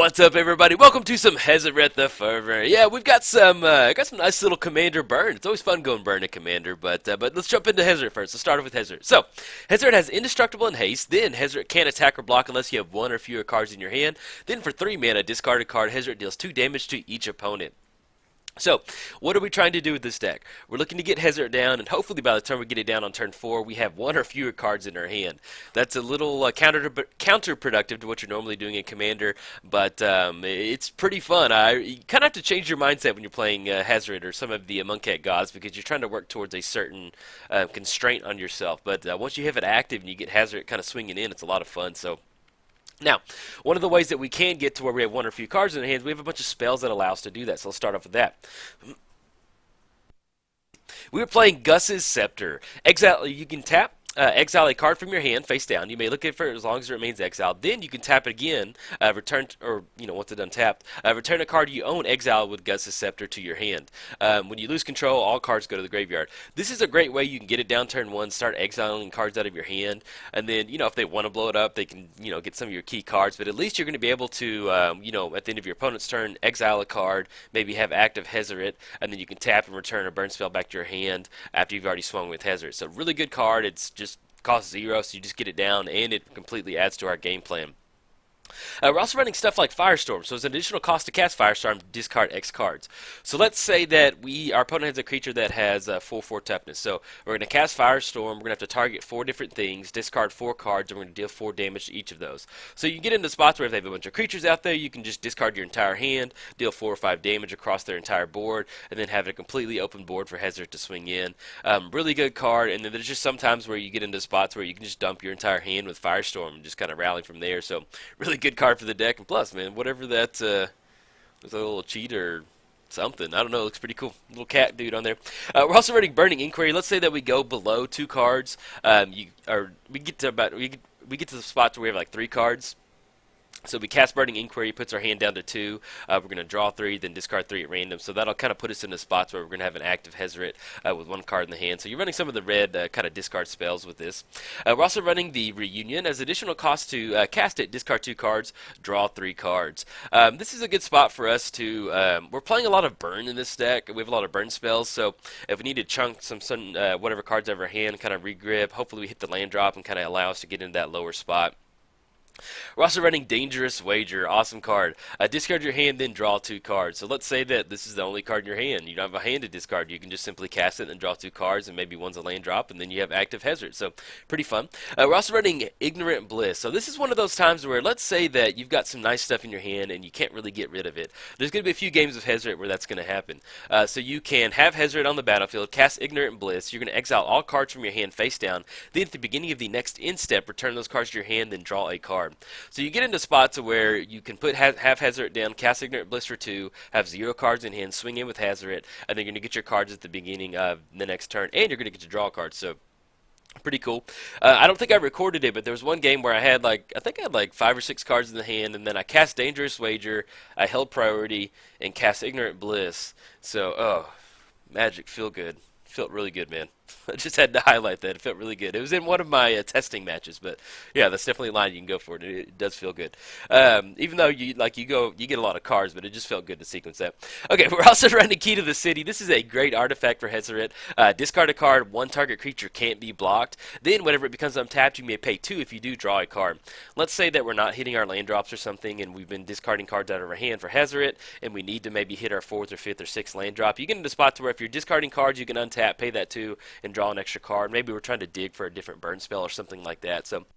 What's up, everybody? Welcome to some Hazoret the Fervent. Yeah, we've got some nice little Commander burn. It's always fun going burn a Commander, but let's jump into Hazoret first. Let's start off with Hazoret. So, Hazoret has Indestructible and Haste. Then Hazoret can't attack or block unless you have one or fewer cards in your hand. Then for 3 mana, discard a card. Hazoret deals 2 damage to each opponent. So, what are we trying to do with this deck? We're looking to get Hazoret down, and hopefully by the time we get it down on turn 4, we have one or fewer cards in our hand. That's a little counterproductive to what you're normally doing in Commander, but it's pretty fun. You kind of have to change your mindset when you're playing Hazoret or some of the Amonkhet gods, because you're trying to work towards a certain constraint on yourself. But once you have it active and you get Hazoret kind of swinging in, it's a lot of fun. So. Now, one of the ways that we can get to where we have one or few cards in our hands, we have a bunch of spells that allow us to do that. So let's start off with that. We were playing Gus's Scepter. Exile, you can tap. Exile a card from your hand face down. You may look at it for as long as it remains exiled. Then you can tap it again, once it's untapped, return a card you own exiled with Gus's Scepter to your hand. When you lose control, all cards go to the graveyard. This is a great way you can get it down turn 1, start exiling cards out of your hand, and then, if they want to blow it up, they can, get some of your key cards, but at least you're going to be able to, at the end of your opponent's turn, exile a card, maybe have active Hazoret, and then you can tap and return a burn spell back to your hand after you've already swung with Hazoret. So really good card. It's just costs 0, so you just get it down, and it completely adds to our game plan. We're also running stuff like Firestorm, so it's an additional cost to cast Firestorm, discard X cards. So let's say that our opponent has a creature that has 4/4 toughness. So we're going to cast Firestorm, we're going to have to target 4 different things, discard 4 cards, and we're going to deal 4 damage to each of those. So you can get into spots where if they have a bunch of creatures out there, you can just discard your entire hand, deal 4 or 5 damage across their entire board, and then have a completely open board for Hazoret to swing in. Really good card, and then there's just sometimes where you get into spots where you can just dump your entire hand with Firestorm and just kind of rally from there. So really good card for the deck, and plus, man, whatever that there's a little cheat or something, I don't know, it looks pretty cool. Little cat dude on there. We're also running Burning Inquiry. Let's say that we go below 2 cards. We get to the spots where we have like 3 cards. So we cast Burning Inquiry, puts our hand down to 2. We're going to draw 3, then discard 3 at random. So that'll kind of put us in the spots where we're going to have an active Hazoret with 1 card in the hand. So you're running some of the red kind of discard spells with this. We're also running the Reunion. As additional cost to cast it, discard 2 cards, draw 3 cards. This is a good spot for us to... we're playing a lot of burn in this deck. We have a lot of burn spells, so if we need to chunk some whatever cards out of our hand, kind of regrip, hopefully we hit the land drop and kind of allow us to get into that lower spot. We're also running Dangerous Wager. Awesome card. Discard your hand, then draw 2 cards. So let's say that this is the only card in your hand. You don't have a hand to discard. You can just simply cast it and draw 2 cards, and maybe one's a land drop, and then you have active Hazoret. So pretty fun. We're also running Ignorant Bliss. So this is one of those times where, let's say that you've got some nice stuff in your hand and you can't really get rid of it. There's going to be a few games of Hazoret where that's going to happen. So you can have Hazoret on the battlefield, cast Ignorant Bliss. You're going to exile all cards from your hand face down. Then at the beginning of the next end step, return those cards to your hand, then draw a card. So you get into spots where you can put have Hazoret down, cast Ignorant Bliss for 2, have 0 cards in hand, swing in with Hazoret, and then you're going to get your cards at the beginning of the next turn, and you're going to get to draw cards. So pretty cool. I don't think I recorded it, but there was one game where I had I think I had 5 or 6 cards in the hand, and then I cast Dangerous Wager, I held priority, and cast Ignorant Bliss. So, magic, feel good. Felt really good, man. I just had to highlight that. It felt really good. It was in one of my testing matches, but yeah, that's definitely a line you can go for. It does feel good. Even though you get a lot of cards, but it just felt good to sequence that. Okay, we're also running Key to the City. This is a great artifact for Hazoret. Discard a card. 1 target creature can't be blocked. Then, whenever it becomes untapped, you may pay 2 if you do draw a card. Let's say that we're not hitting our land drops or something, and we've been discarding cards out of our hand for Hazoret, and we need to maybe hit our 4th or 5th or 6th land drop. You get into spots where if you're discarding cards, you can untap, pay that 2, and draw an extra card. Maybe we're trying to dig for a different burn spell or something like that. So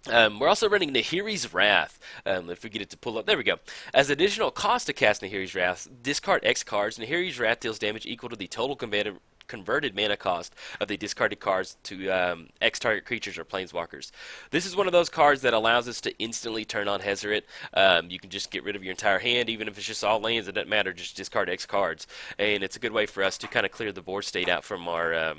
we're also running Nahiri's Wrath. If we get it to pull up, there we go. As additional cost to cast Nahiri's Wrath, discard X cards. Nahiri's Wrath deals damage equal to the total converted mana cost of the discarded cards to X target creatures or planeswalkers. This is one of those cards that allows us to instantly turn on Hazoret. You can just get rid of your entire hand, even if it's just all lands, it doesn't matter, just discard X cards. And it's a good way for us to kind of clear the board state out from our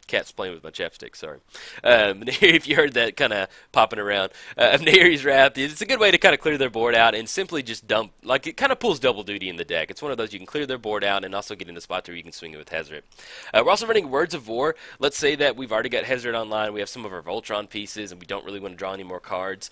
Cat's playing with my chapstick, sorry. If you heard that kind of popping around. Nehri's Wrath, it's a good way to kind of clear their board out and simply just dump, like it kind of pulls double duty in the deck. It's one of those you can clear their board out and also get into spots where you can swing it with Hazoret. We're also running Words of War. Let's say that we've already got Hazoret online, we have some of our Voltron pieces, and we don't really want to draw any more cards.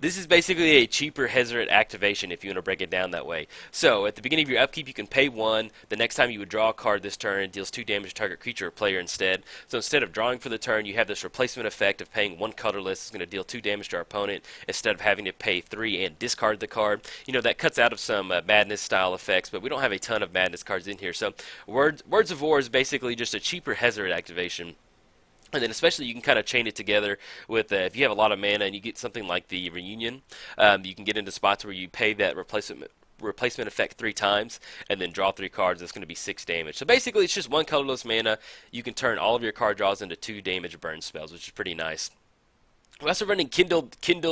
This is basically a cheaper Hazoret activation if you want to break it down that way. So, at the beginning of your upkeep, you can pay 1. The next time you would draw a card this turn, it deals 2 damage to target creature or player instead. So, instead of drawing for the turn, you have this replacement effect of paying 1 colorless. It's going to deal 2 damage to our opponent instead of having to pay 3 and discard the card. You know, that cuts out of some Madness style effects, but we don't have a ton of Madness cards in here. So, Words of War is basically just a cheaper Hazoret activation. And then especially you can kind of chain it together with, if you have a lot of mana and you get something like the Reunion, you can get into spots where you pay that replacement effect 3 times and then draw 3 cards. That's going to be 6 damage. So basically it's just 1 colorless mana. You can turn all of your card draws into 2 damage burn spells, which is pretty nice. We're also running Kindle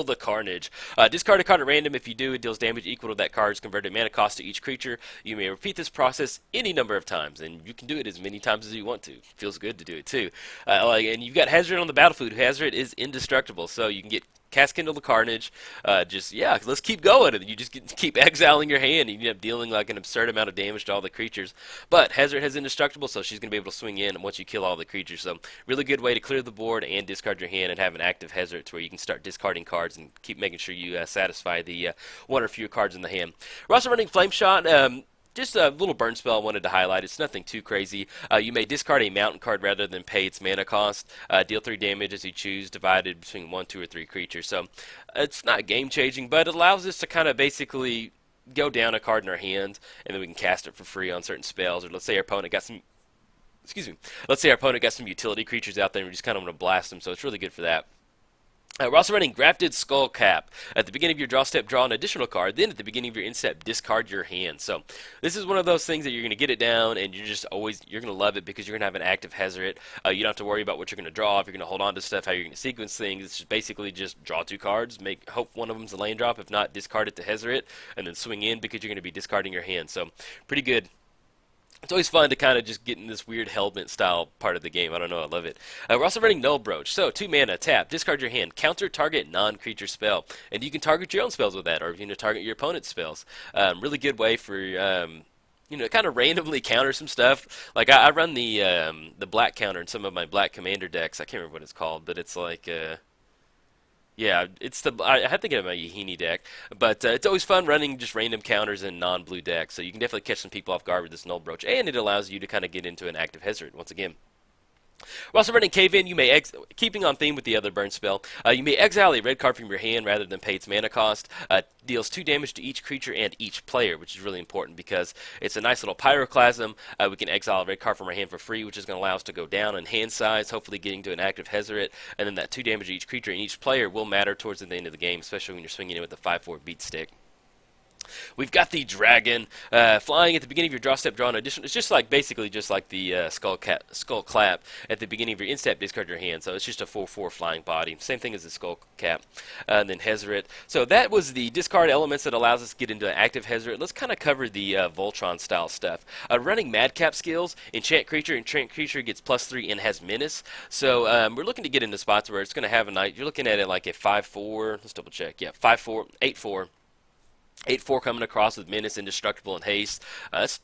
the Carnage. Discard a card at random. If you do, it deals damage equal to that card's converted mana cost to each creature. You may repeat this process any number of times, and you can do it as many times as you want to. Feels good to do it too. And you've got Hazoret on the battlefield. Hazoret is indestructible, so you can get cast Kindle the Carnage. Let's keep going. And you just keep exiling your hand, and you end up dealing like an absurd amount of damage to all the creatures. But Hazoret has indestructible, so she's going to be able to swing in once you kill all the creatures. So really good way to clear the board and discard your hand and have an active Hazoret to where you can start discarding cards and keep making sure you satisfy the 1 or fewer cards in the hand. We're also running Flame Shot. Just a little burn spell I wanted to highlight. It's nothing too crazy. You may discard a mountain card rather than pay its mana cost. Deal 3 damage as you choose, divided between 1, 2, or 3 creatures. So it's not game changing, but it allows us to kind of basically go down a card in our hand, and then we can cast it for free on certain spells. Or let's say our opponent got some, let's say our opponent got some utility creatures out there, and we just kind of want to blast them. So it's really good for that. We're also running Grafted Skull Cap. At the beginning of your draw step, draw an additional card. Then at the beginning of your end step, discard your hand. So this is one of those things that you're going to get it down, and you're going to love it because you're going to have an active Hazoret. You don't have to worry about what you're going to draw, if you're going to hold on to stuff, how you're going to sequence things. It's just basically just draw 2 cards, hope one of them's a land drop. If not, discard it to Hazoret, and then swing in because you're going to be discarding your hand. So pretty good. It's always fun to kind of just get in this weird Helmet style part of the game. I don't know, I love it. We're also running Null Brooch. So 2 mana, tap, discard your hand, counter target non-creature spell. And you can target your own spells with that, or target your opponent's spells. Really good way for kind of randomly counter some stuff. Like I run the black counter in some of my black commander decks. I can't remember what it's called, but it's like yeah, I have to get my Yahini deck, but it's always fun running just random counters in non-blue decks, so you can definitely catch some people off guard with this Null Brooch, and it allows you to kind of get into an active Hazoret once again. We're also running Cave In. You may keeping on theme with the other burn spell. You may exile a red card from your hand rather than pay its mana cost. Deals 2 damage to each creature and each player, which is really important because it's a nice little pyroclasm. We can exile a red card from our hand for free, which is going to allow us to go down in hand size, hopefully getting to an active Hazoret. And then that 2 damage to each creature and each player will matter towards the end of the game, especially when you're swinging in with the 5/4 beat stick. We've got the Dragon flying at the beginning of your draw step, draw an additional. It's just like basically just like the skull clap at the beginning of your end step, discard your hand. So it's just a 4/4 flying body, same thing as the skull cap, and then Hazoret. So that was the discard elements that allows us to get into an active Hazoret. Let's kind of cover the Voltron style stuff. Running Madcap skills, enchant creature gets +3 and has menace. So we're looking to get into spots where it's going to have a night. You're looking at it like a 5/4. Let's double check. Yeah, 5/4, 8/4. 8/4 coming across with Menace, Indestructible, and Haste. That's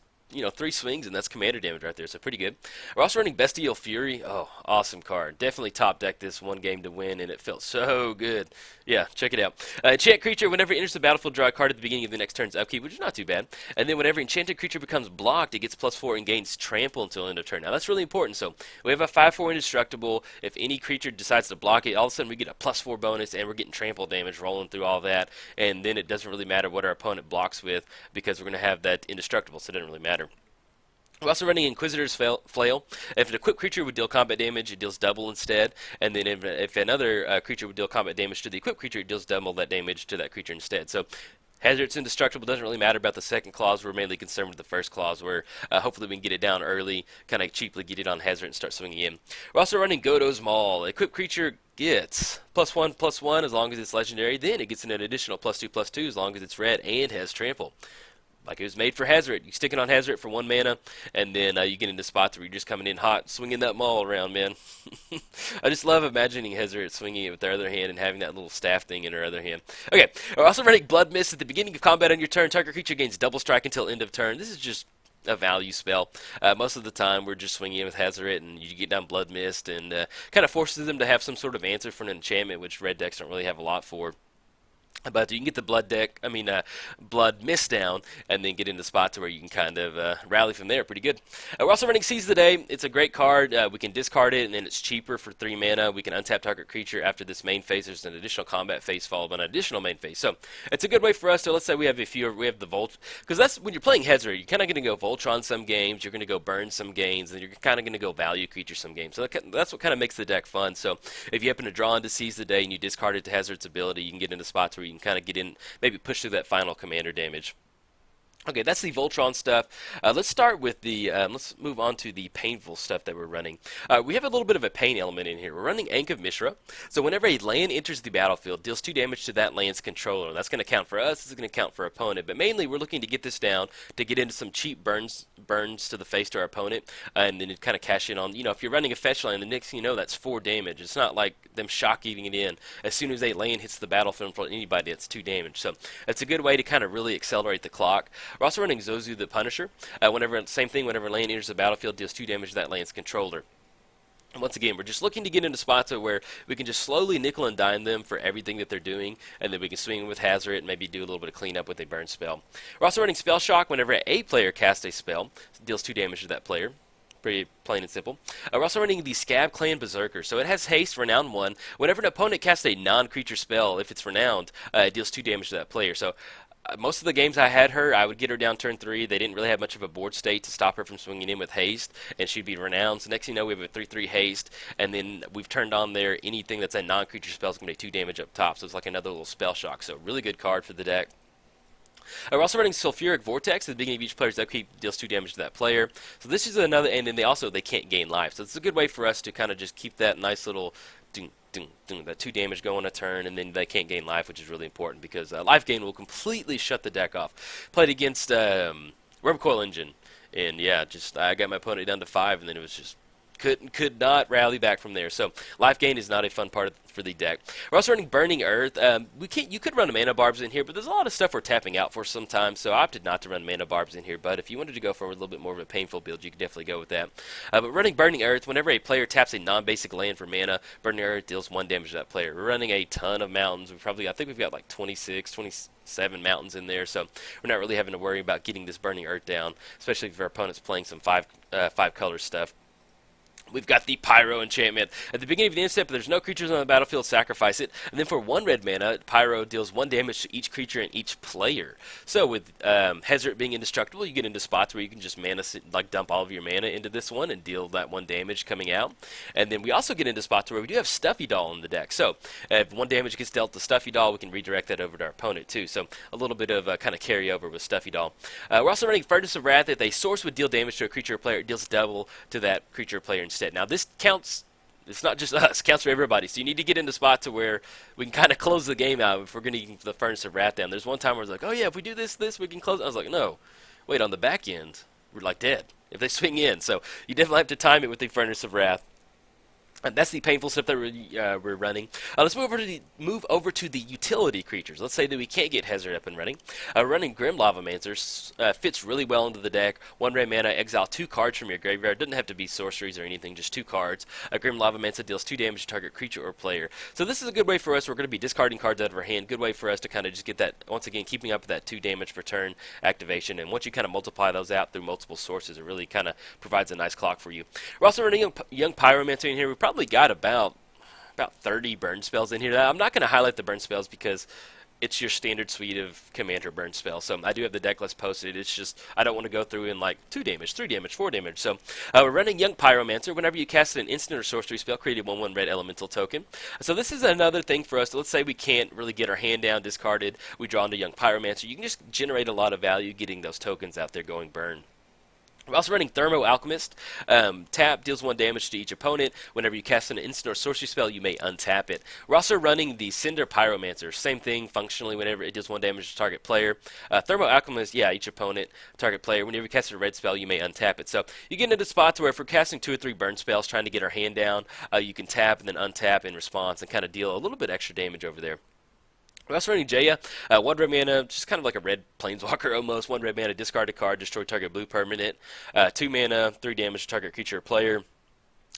3 swings, and that's commander damage right there, so pretty good. We're also running Bestial Fury. Oh, awesome card. Definitely top deck this one game to win, and it felt so good. Yeah, check it out. Enchant creature, whenever it enters the battlefield, draw a card at the beginning of the next turn's upkeep, which is not too bad. And then whenever enchanted creature becomes blocked, it gets +4 and gains trample until end of turn. Now, that's really important. So we have a 5/4 Indestructible. If any creature decides to block it, all of a sudden we get a +4 bonus, and we're getting trample damage rolling through all that. And then it doesn't really matter what our opponent blocks with because we're going to have that Indestructible, so it doesn't really matter. We're also running Inquisitor's Flail. If an equipped creature would deal combat damage, it deals double instead. And then if another creature would deal combat damage to the equipped creature, it deals double that damage to that creature instead. So Hazoret's indestructible. Doesn't really matter about the second clause. We're mainly concerned with the first clause where hopefully we can get it down early, kind of cheaply get it on Hazoret and start swinging in. We're also running Godo's Maul. Equipped creature gets +1/+1 as long as it's legendary. Then it gets an additional +2/+2 as long as it's red and has trample. like it was made for Hazoret. You stick it on Hazoret for 1 mana, and then you get into spots where you're just coming in hot, swinging that maul around, man. I just love imagining Hazoret swinging it with their other hand and having that little staff thing in her other hand. Okay, we're also running Blood Mist at the beginning of combat on your turn. Target creature gains double strike until end of turn. This is just a value spell. Most of the time, we're just swinging in with Hazoret, and you get down Blood Mist, and kind of forces them to have some sort of answer for an enchantment, which red decks don't really have a lot for. But you can get the Blood Mist down, and then get into spots where you can kind of rally from there. Pretty good. We're also running Seize the Day. It's a great card. We can discard it, and then it's cheaper for 3 mana. We can untap target creature after this main phase. There's an additional combat phase followed by an additional main phase. So it's a good way for us to, let's say we have the Volt, because that's when you're playing Hazoret, you're kind of going to go Voltron some games, you're going to go burn some games, and you're kind of going to go value creature some games. So that's what kind of makes the deck fun. So if you happen to draw into Seize the Day and you discard it to Hazoret's ability, you can get into spots where you can kind of get in, maybe push through that final commander damage. Okay, that's the Voltron stuff. Let's start with the, let's move on to the painful stuff that we're running. We have a little bit of a pain element in here. We're running Ankh of Mishra. So whenever a land enters the battlefield, deals 2 damage to that land's controller. That's going to count for us, it's going to count for our opponent. But mainly we're looking to get this down to get into some cheap burns to the face to our opponent. And then kind of cash in on, if you're running a fetch land, the next thing you know, that's 4 damage. It's not like them shock eating it in. As soon as a land hits the battlefield for anybody, it's 2 damage. So it's a good way to kind of really accelerate the clock. We're also running Zozu the Punisher. Same thing, whenever land enters the battlefield, deals 2 damage to that land's controller. And once again, we're just looking to get into spots where we can just slowly nickel and dime them for everything that they're doing, and then we can swing with Hazoret and maybe do a little bit of cleanup with a burn spell. We're also running Spell Shock. Whenever a player casts a spell, deals 2 damage to that player. Pretty plain and simple. We're also running the Scab Clan Berserker. So it has haste, renown 1. Whenever an opponent casts a non-creature spell, if it's renowned, it deals 2 damage to that player. So most of the games I had her, I would get her down turn 3. They didn't really have much of a board state to stop her from swinging in with haste, and she'd be renowned. So next thing you know, we have a 3/3 haste, and then we've turned on there anything that's a non-creature spell is going to do 2 damage up top. So it's like another little spell shock. So really good card for the deck. We're also running Sulfuric Vortex at the beginning of each player's upkeep, deals 2 damage to that player. So this is another, and then they can't gain life. So it's a good way for us to kind of just keep that nice little that 2 damage going a turn, and then they can't gain life, which is really important because life gain will completely shut the deck off. Played against Wormcoil Engine, and yeah, I got my opponent down to 5, and then it was just could not rally back from there. So life gain is not a fun part for the deck. We're also running Burning Earth. You could run Mana Barbs in here, but there's a lot of stuff we're tapping out for sometimes, so I opted not to run Mana Barbs in here. But if you wanted to go for a little bit more of a painful build, you could definitely go with that. But running Burning Earth, whenever a player taps a non-basic land for mana, Burning Earth deals 1 damage to that player. We're running a ton of mountains. I think we've got like 27 mountains in there, so we're not really having to worry about getting this Burning Earth down, especially if our opponent's playing some 5-color stuff. We've got the Pyro enchantment. At the beginning of the end step, if there's no creatures on the battlefield, sacrifice it. And then for 1 red mana, Pyro deals 1 damage to each creature and each player. So with Hazoret being indestructible, you get into spots where you can just dump all of your mana into this one and deal that 1 damage coming out. And then we also get into spots where we do have Stuffy Doll in the deck. So if 1 damage gets dealt to Stuffy Doll, we can redirect that over to our opponent too. So a little bit of kind of carryover with Stuffy Doll. We're also running Furnace of Wrath. If a source would deal damage to a creature or player, it deals double to that creature or player instead. Now this counts, it's not just us, it counts for everybody. So you need to get into spots to where we can kind of close the game out if we're going to get the Furnace of Wrath down. There's one time where it's like, oh yeah, if we do this, we can close. I was like, no, wait, on the back end, we're like dead if they swing in. So you definitely have to time it with the Furnace of Wrath. And that's the painful stuff that we're running. Let's move over to the utility creatures. Let's say that we can't get Hazoret up and running. Running Grim Lavamancer fits really well into the deck. 1 red mana, exile 2 cards from your graveyard. Doesn't have to be sorceries or anything, just 2 cards. Grim Lavamancer deals 2 damage to target creature or player. So this is a good way for us. We're going to be discarding cards out of our hand. Good way for us to kind of just get that, once again, keeping up with that 2 damage per turn activation. And once you kind of multiply those out through multiple sources, it really kind of provides a nice clock for you. We're also running Young Pyromancer in here. We probably got about 30 burn spells in here. Now, I'm not going to highlight the burn spells because it's your standard suite of commander burn spells. So I do have the deck list posted. It's just I don't want to go through in like 2 damage, 3 damage, 4 damage. So we're running Young Pyromancer. Whenever you cast an instant or sorcery spell, create a 1/1 red elemental token. So this is another thing for us. Let's say we can't really get our hand down, discarded. We draw into Young Pyromancer. You can just generate a lot of value getting those tokens out there going burn. We're also running Thermo Alchemist. Tap deals 1 damage to each opponent. Whenever you cast an instant or sorcery spell, you may untap it. We're also running the Cinder Pyromancer. Same thing, functionally, whenever it deals 1 damage to target player. Thermo Alchemist, yeah, each opponent, target player. Whenever you cast a red spell, you may untap it. So you get into spots where if we're casting 2 or 3 burn spells, trying to get our hand down, you can tap and then untap in response and kind of deal a little bit extra damage over there. We're also running Jaya, 1 red mana, just kind of like a red planeswalker almost. 1 red mana, discard a card, destroy target blue permanent. 2 mana, 3 damage to target creature or player.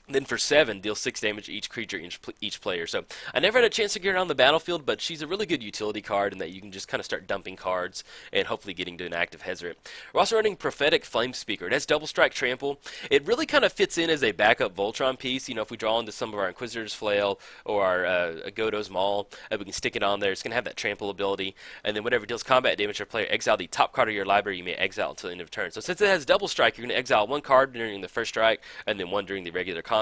Then for 7, deal 6 damage to each creature, each player. So I never had a chance to get her on the battlefield, but she's a really good utility card in that you can just kind of start dumping cards and hopefully getting to an active Hazoret. We're also running Prophetic Flame Speaker. It has double strike trample. It really kind of fits in as a backup Voltron piece. You know, if we draw into some of our Inquisitor's Flail or our Godo's Maul, we can stick it on there. It's going to have that trample ability. And then whenever it deals combat damage to a player, exile the top card of your library. You may exile until the end of turn. So since it has double strike, you're going to exile 1 card during the first strike and then 1 during the regular combat.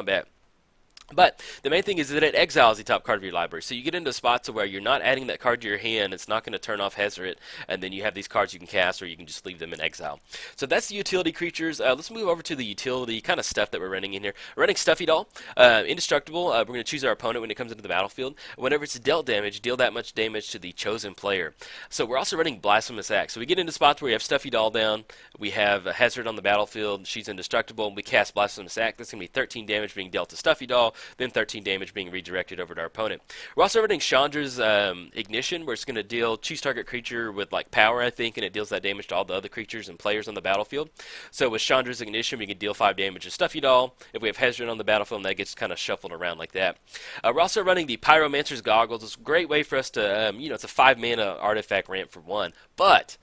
But the main thing is that it exiles the top card of your library. So you get into spots where you're not adding that card to your hand. It's not going to turn off Hazoret. And then you have these cards you can cast, or you can just leave them in exile. So that's the utility creatures. Let's move over to the utility kind of stuff that we're running in here. We're running Stuffy Doll. Indestructible. We're going to choose our opponent when it comes into the battlefield. Whenever it's dealt damage, deal that much damage to the chosen player. So we're also running Blasphemous Axe. So we get into spots where we have Stuffy Doll down. We have Hazoret on the battlefield. She's indestructible. And we cast Blasphemous Axe. That's going to be 13 damage being dealt to Stuffy Doll. Then 13 damage being redirected over to our opponent. We're also running Chandra's Ignition, where it's going to deal choose target creature with like power, I think, and it deals that damage to all the other creatures and players on the battlefield. So with Chandra's Ignition, we can deal 5 damage to Stuffy Doll. If we have Hazoret on the battlefield, that gets kind of shuffled around like that. We're also running the Pyromancer's Goggles. It's a great way for us to, it's a 5 mana artifact ramp for 1, but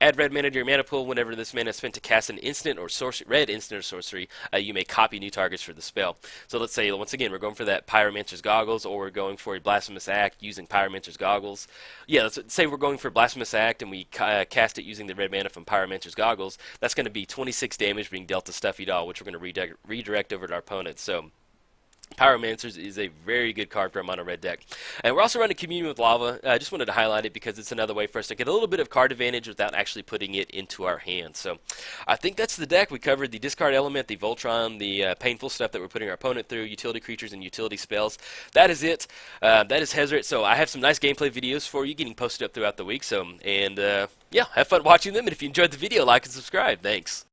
add red mana to your mana pool. Whenever this mana is spent to cast an instant or sorcery, red instant or sorcery, you may copy new targets for the spell. So let's say, once again, we're going for that Pyromancer's Goggles, or we're going for a Blasphemous Act using Pyromancer's Goggles. Yeah, let's say we're going for Blasphemous Act and we cast it using the red mana from Pyromancer's Goggles. That's going to be 26 damage being dealt to Stuffy Doll, which we're going to redirect over to our opponent. So Pyromancers is a very good card for a mono red deck. And we're also running Communion with Lava. I just wanted to highlight it because it's another way for us to get a little bit of card advantage without actually putting it into our hands. So I think that's the deck. We covered the discard element, the Voltron, the painful stuff that we're putting our opponent through, utility creatures and utility spells. That is it. That is Hazoret. So I have some nice gameplay videos for you getting posted up throughout the week. So, yeah, have fun watching them. And if you enjoyed the video, like and subscribe. Thanks.